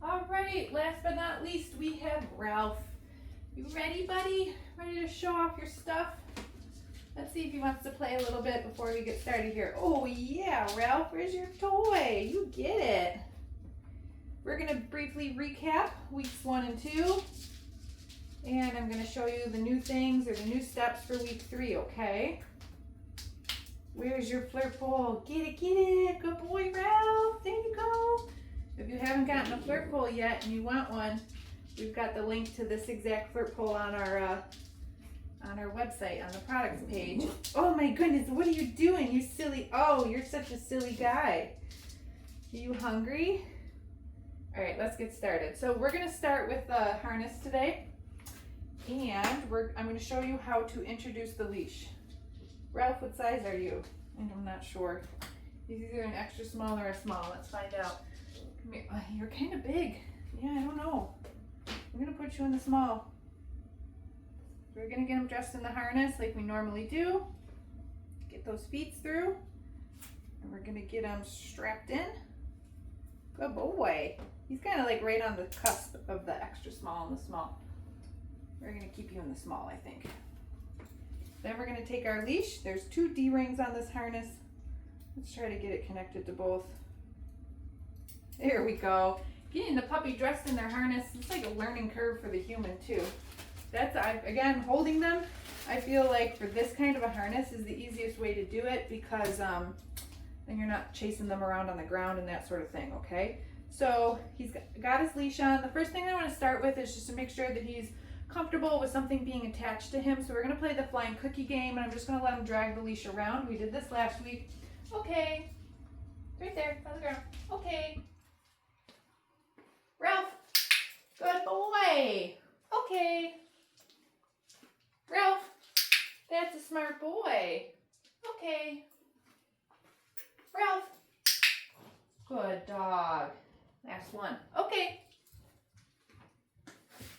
All right, last but not least, we have Ralph. You ready, buddy? Ready to show off your stuff? Let's see if he wants to play a little bit before we get started here. Oh yeah, Ralph, where's your toy? You get it. We're gonna briefly recap weeks 1 and 2. And I'm gonna show you the new things or the new steps for week 3, okay? Where's your flirt pole? Get it, get it. Good boy, Ralph. There you go. If you haven't gotten a flirt pole yet and you want one, we've got the link to this exact flirt pole on our website, on the products page. Oh my goodness, what are you doing? You silly, oh, you're such a silly guy. Are you hungry? All right, let's get started. So we're gonna start with the harness today. And I'm gonna show you how to introduce the leash. Ralph, what size are you? I'm not sure. He's either an extra small or a small. Let's find out. Come here. Oh, you're kind of big. Yeah, I don't know. I'm gonna put you in the small. So we're gonna get him dressed in the harness like we normally do. Get those feet through. And we're gonna get him strapped in. Good boy. He's kind of like right on the cusp of the extra small and the small. We're gonna keep you in the small, I think. Then we're gonna take our leash. There's 2 D-rings on this harness. Let's try to get it connected to both. There we go. Getting the puppy dressed in their harness, it's like a learning curve for the human too. Again, holding them, I feel like for this kind of a harness is the easiest way to do it because then you're not chasing them around on the ground and that sort of thing, okay? So he's got his leash on. The first thing I want to start with is just to make sure that he's comfortable with something being attached to him. So we're going to play the flying cookie game, and I'm just going to let him drag the leash around. We did this last week. Okay. Right there on the ground. Okay. Ralph. Good boy. Okay. Ralph. That's a smart boy. Okay. Ralph. Good dog. Last one. Okay.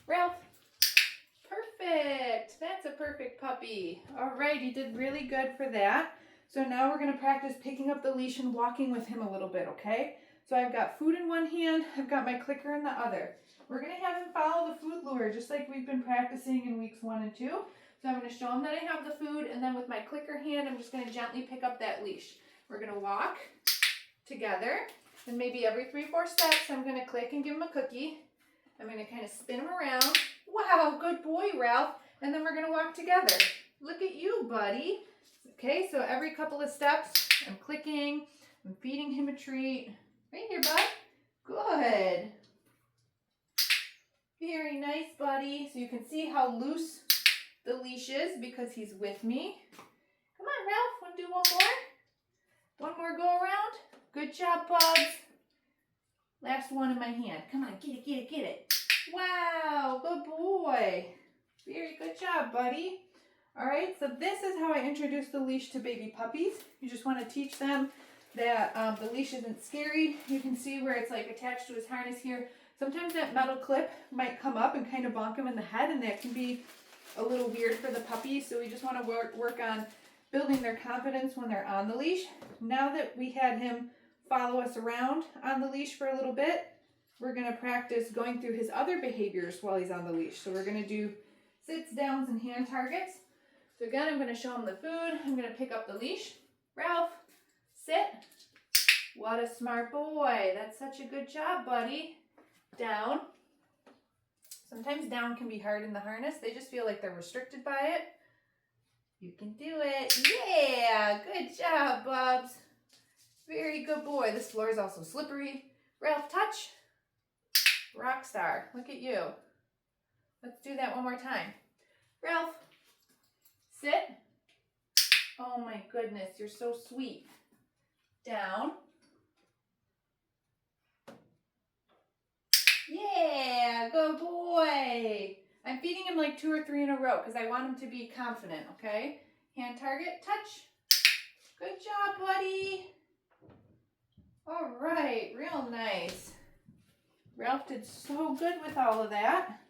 Ralph. Perfect. That's a perfect puppy. All right, you did really good for that. So now we're going to practice picking up the leash and walking with him a little bit, okay? So I've got food in one hand, I've got my clicker in the other. We're going to have him follow the food lure just like we've been practicing in weeks 1 and 2. So I'm going to show him that I have the food, and then with my clicker hand, I'm just going to gently pick up that leash. We're going to walk together, and maybe every 3-4 steps, I'm going to click and give him a cookie. I'm going to kind of spin him around. Wow, good boy, Ralph. And then we're going to walk together. Look at you, buddy. Okay, so every couple of steps, I'm clicking, I'm feeding him a treat. Right here, bud. Good. Very nice, buddy. So you can see how loose the leash is because he's with me. Come on, Ralph. Want to do one more? One more go around. Good job, Bubs. Last one in my hand. Come on, get it, get it, get it. Wow, good boy. Very good job, buddy. All right, so this is how I introduce the leash to baby puppies. You just want to teach them that the leash isn't scary. You can see where it's like attached to his harness here. Sometimes that metal clip might come up and kind of bonk him in the head, and that can be a little weird for the puppy. So we just want to work on building their confidence when they're on the leash. Now that we had him follow us around on the leash for a little bit, we're going to practice going through his other behaviors while he's on the leash. So we're going to do sits, downs, and hand targets. So again, I'm going to show him the food. I'm going to pick up the leash. Ralph, sit. What a smart boy. That's such a good job, buddy. Down. Sometimes down can be hard in the harness. They just feel like they're restricted by it. You can do it. Yeah, good job, Bubs. Very good boy. This floor is also slippery. Ralph, touch. Rock star. Look at you. Let's do that one more time. Ralph, sit. Oh my goodness, you're so sweet. Down. Yeah, good boy. I'm feeding him like 2 or 3 in a row because I want him to be confident, okay? Hand target, touch. Good job, buddy. All right, real nice. Ralph did so good with all of that.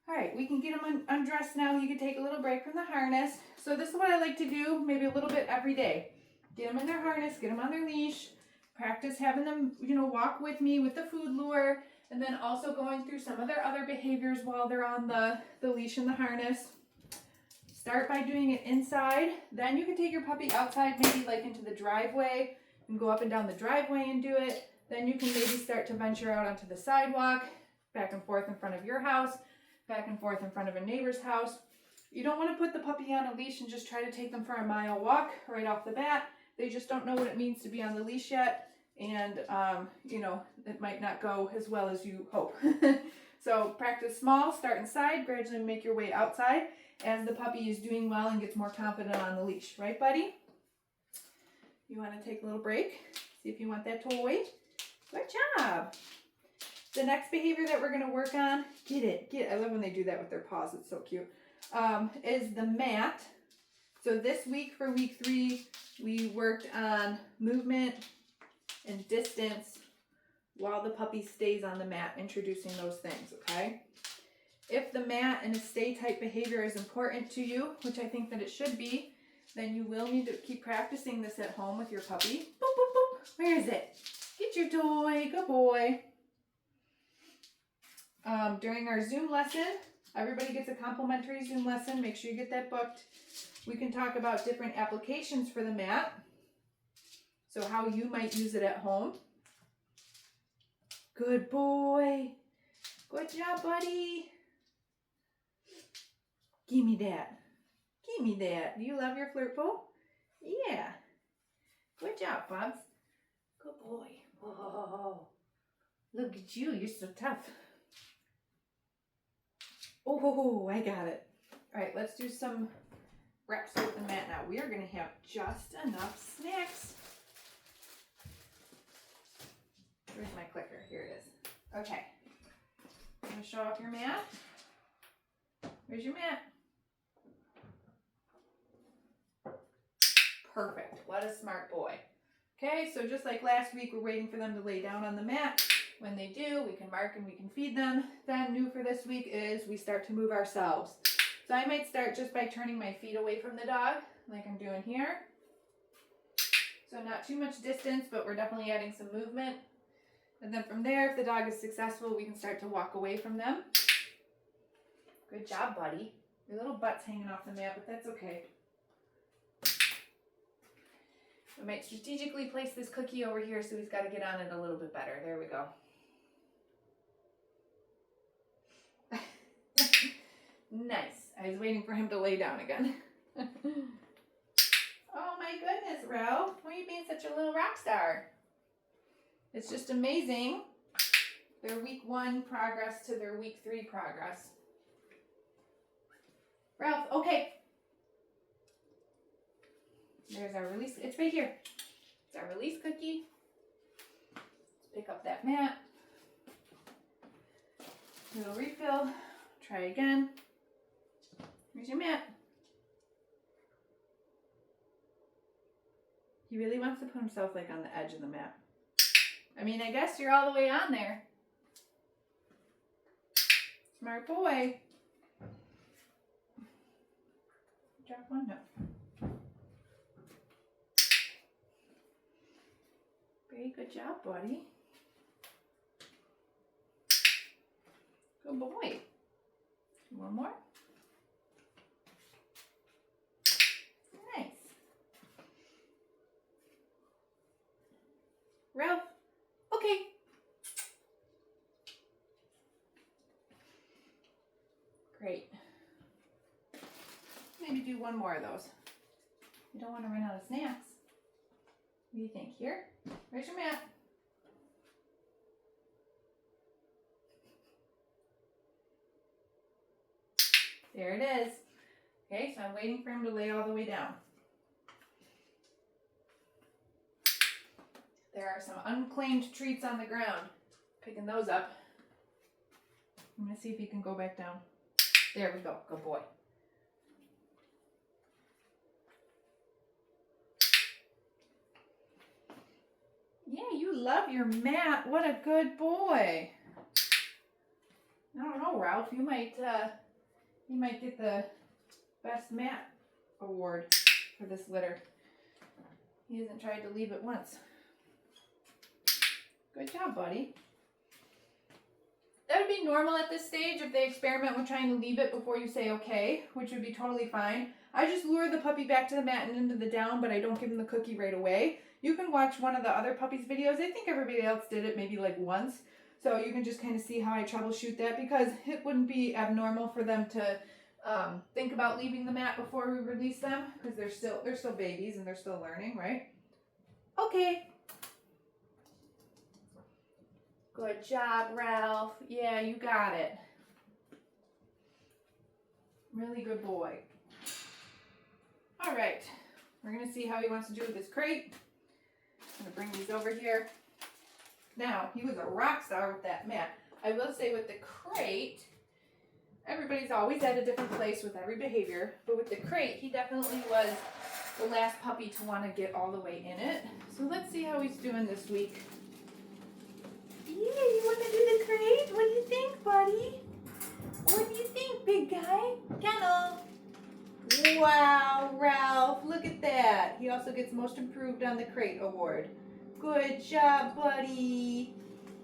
All right, we can get him undressed now. He can take a little break from the harness. So this is what I like to do maybe a little bit every day. Get them in their harness, get them on their leash, practice having them, you know, walk with me with the food lure, and then also going through some of their other behaviors while they're on the leash and the harness. Start by doing it inside. Then you can take your puppy outside, maybe like into the driveway, and go up and down the driveway and do it. Then you can maybe start to venture out onto the sidewalk, back and forth in front of your house, back and forth in front of a neighbor's house. You don't want to put the puppy on a leash and just try to take them for a mile walk right off the bat. They just don't know what it means to be on the leash yet. And, you know, it might not go as well as you hope. So practice small, start inside, gradually make your way outside as the puppy is doing well and gets more confident on the leash. Right, buddy? You want to take a little break? See if you want that toy. Good job. The next behavior that we're going to work on, get it. I love when they do that with their paws. It's so cute. Is the mat. So this week for week 3, we worked on movement and distance while the puppy stays on the mat, introducing those things, okay? If the mat and a stay type behavior is important to you, which I think that it should be, then you will need to keep practicing this at home with your puppy. Boop, boop, boop. Where is it? Get your toy. Good boy. During our Zoom lesson, everybody gets a complimentary Zoom lesson. Make sure you get that booked. We can talk about different applications for the mat. So how you might use it at home. Good boy. Good job, buddy. Give me that. Give me that. Do you love your flirt pole? Yeah. Good job, Bubs. Good boy. Whoa. Look at you. You're so tough. Oh, I got it. All right, let's do some reps with the mat now. We are going to have just enough snacks. Where's my clicker? Here it is. Okay. I'm going to show off your mat. Where's your mat? Perfect. What a smart boy. Okay, so just like last week, we're waiting for them to lay down on the mat. When they do, we can mark and we can feed them. Then new for this week is we start to move ourselves. So I might start just by turning my feet away from the dog, like I'm doing here. So not too much distance, but we're definitely adding some movement. And then from there, if the dog is successful, we can start to walk away from them. Good job, buddy. Your little butt's hanging off the mat, but that's okay. I might strategically place this cookie over here so he's got to get on it a little bit better. There we go. Nice. I was waiting for him to lay down again. Oh my goodness, Ralph. Why are you being such a little rock star? It's just amazing. Their week 1 progress to their week 3 progress. Ralph, okay. There's our release. It's right here. It's our release cookie. Let's pick up that mat. Little refill. Try again. Here's your mat. He really wants to put himself like on the edge of the mat. I mean, I guess you're all the way on there. Smart boy. Drop one, no. Very good job, buddy. Good boy. One more. Nice. Ralph, okay. Great. Maybe do one more of those. You don't want to run out of snacks. What do you think? Here? Where's your mat? There it is. Okay, so I'm waiting for him to lay all the way down. There are some unclaimed treats on the ground. Picking those up. I'm going to see if he can go back down. There we go. Good boy. Yeah, you love your mat. What a good boy. I don't know, Ralph. You might get the best mat award for this litter. He hasn't tried to leave it once. job, buddy. That would be normal at this stage if they experiment with trying to leave it before you say okay, which would be totally fine. I just lure the puppy back to the mat and into the down, but I don't give him the cookie right away. You can watch one of the other puppies' videos. I think everybody else did it maybe like once. So you can just kind of see how I troubleshoot that, because it wouldn't be abnormal for them to think about leaving the mat before we release them, because they're still babies and they're still learning, right? Okay. Good job, Ralph. Yeah, you got it. Really good boy. All right, we're gonna see how he wants to do with his crate. I'm gonna bring these over here. Now, he was a rock star with that mat. I will say with the crate, everybody's always at a different place with every behavior, but with the crate, he definitely was the last puppy to want to get all the way in it. So let's see how he's doing this week. Yeah, you want to do the crate? What do you think, buddy? What do you think, big guy? Kennel. Wow, Ralph, look at that. He also gets Most Improved on the Crate award. Good job, buddy.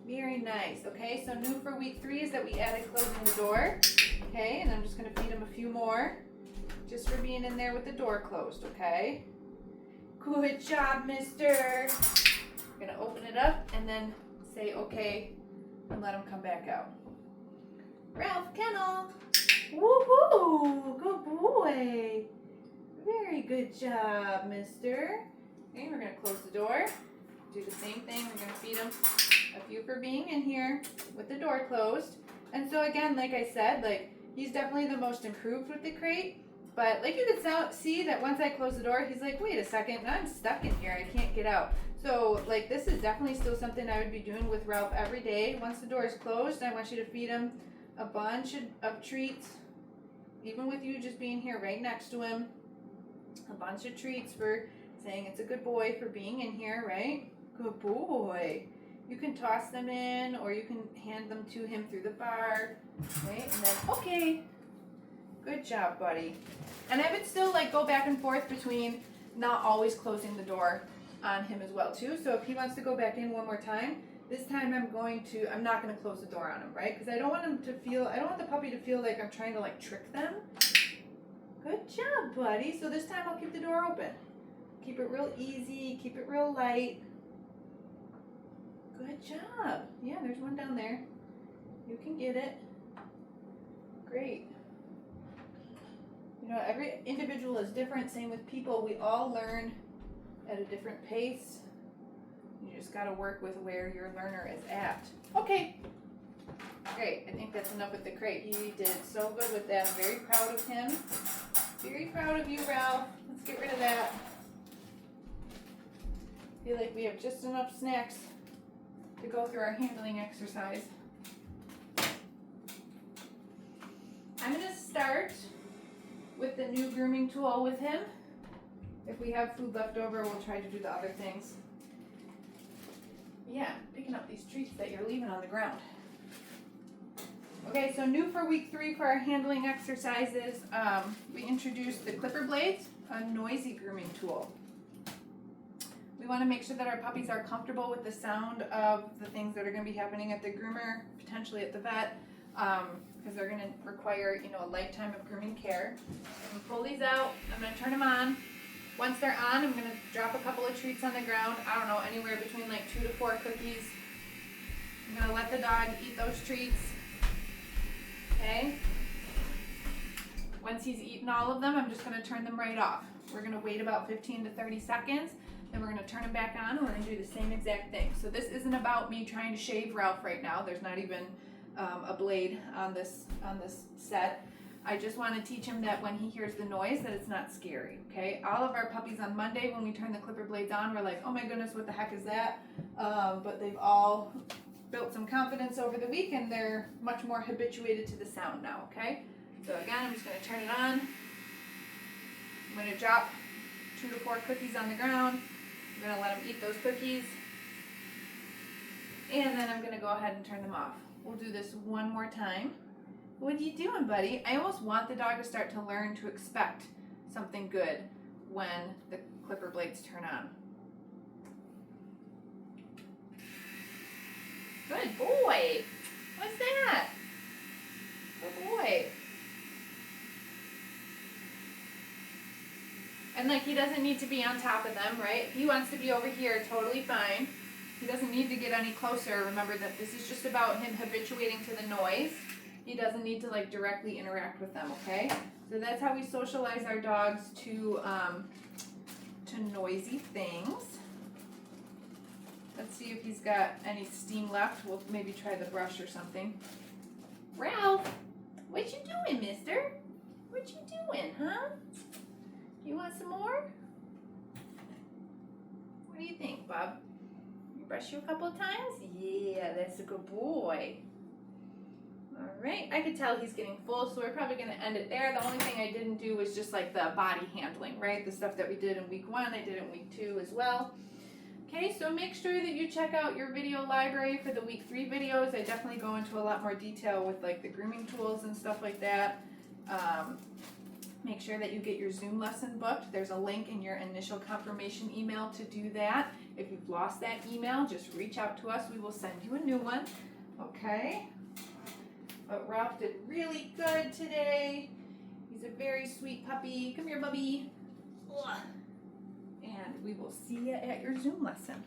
Very nice. Okay, so new for week 3 is that we added closing the door. Okay, and I'm just going to feed him a few more just for being in there with the door closed, okay? Good job, mister. I'm going to open it up and then say okay and let him come back out. Ralph, kennel. Woohoo! Good boy. Very good job, mister. Okay, we're going to close the door. Do the same thing. We're going to feed him a few for being in here with the door closed. And so again, like I said, like he's definitely the most improved with the crate. But like you could see that once I close the door, he's like, wait a second, I'm stuck in here. I can't get out. So like this is definitely still something I would be doing with Ralph every day. Once the door is closed, I want you to feed him a bunch of treats. Even with you just being here right next to him. A bunch of treats for saying it's a good boy for being in here, right? Good boy. You can toss them in or you can hand them to him through the bar, right? And then, okay. Good job, buddy. And I would still like go back and forth between not always closing the door on him as well too. So if he wants to go back in one more time, this time I'm not going to close the door on him, right? Because I don't want the puppy to feel like I'm trying to like trick them. Good job, buddy. So this time I'll keep the door open. Keep it real easy, keep it real light. Good job. Yeah, there's one down there. You can get it. Great. You know, every individual is different. Same with people. We all learn at a different pace. You just got to work with where your learner is at. Okay. Great. I think that's enough with the crate. He did so good with that. I'm very proud of him. Very proud of you, Ralph. Let's get rid of that. I feel like we have just enough snacks to go through our handling exercise. I'm going to start with the new grooming tool with him. If we have food left over, we'll try to do the other things. Yeah, picking up these treats that you're leaving on the ground. Okay, so new for week 3 for our handling exercises, we introduced the clipper blades, a noisy grooming tool. We want to make sure that our puppies are comfortable with the sound of the things that are going to be happening at the groomer, potentially at the vet, because they're going to require, a lifetime of grooming care. I'm going to pull these out. I'm going to turn them on. Once they're on, I'm going to drop a couple of treats on the ground. I don't know, anywhere between like 2 to 4 cookies. I'm going to let the dog eat those treats. Okay? Once he's eaten all of them, I'm just going to turn them right off. We're going to wait about 15 to 30 seconds. Then we're going to turn them back on and we're going to do the same exact thing. So this isn't about me trying to shave Ralph right now. There's not even a blade on this set. I just want to teach him that when he hears the noise that it's not scary, okay? All of our puppies on Monday when we turn the clipper blades on, we're like, oh my goodness, what the heck is that? But they've all built some confidence over the week and they're much more habituated to the sound now, okay? So again, I'm just going to turn it on. I'm going to drop 2 to 4 cookies on the ground. I'm going to let them eat those cookies. And then I'm going to go ahead and turn them off. We'll do this one more time. What are you doing, buddy? I almost want the dog to start to learn to expect something good when the clipper blades turn on. Good boy. What's that? Good boy. And like, he doesn't need to be on top of them, right? If he wants to be over here, totally fine. He doesn't need to get any closer. Remember that this is just about him habituating to the noise. He doesn't need to like directly interact with them, okay? So that's how we socialize our dogs to noisy things. Let's see if he's got any steam left. We'll maybe try the brush or something. Ralph, what you doing, mister? What you doing, huh? You want some more? What do you think, Bob? You brush you a couple of times? Yeah, that's a good boy. All right, I could tell he's getting full, so we're probably gonna end it there. The only thing I didn't do was just like the body handling, right? The stuff that we did in week 1, I did in week 2 as well. Okay, so make sure that you check out your video library for the week 3 videos. I definitely go into a lot more detail with like the grooming tools and stuff like that. Make sure that you get your Zoom lesson booked. There's a link in your initial confirmation email to do that. If you've lost that email, just reach out to us. We will send you a new one, okay? But Ralph did really good today. He's a very sweet puppy. Come here, Bubby. And we will see you at your Zoom lesson.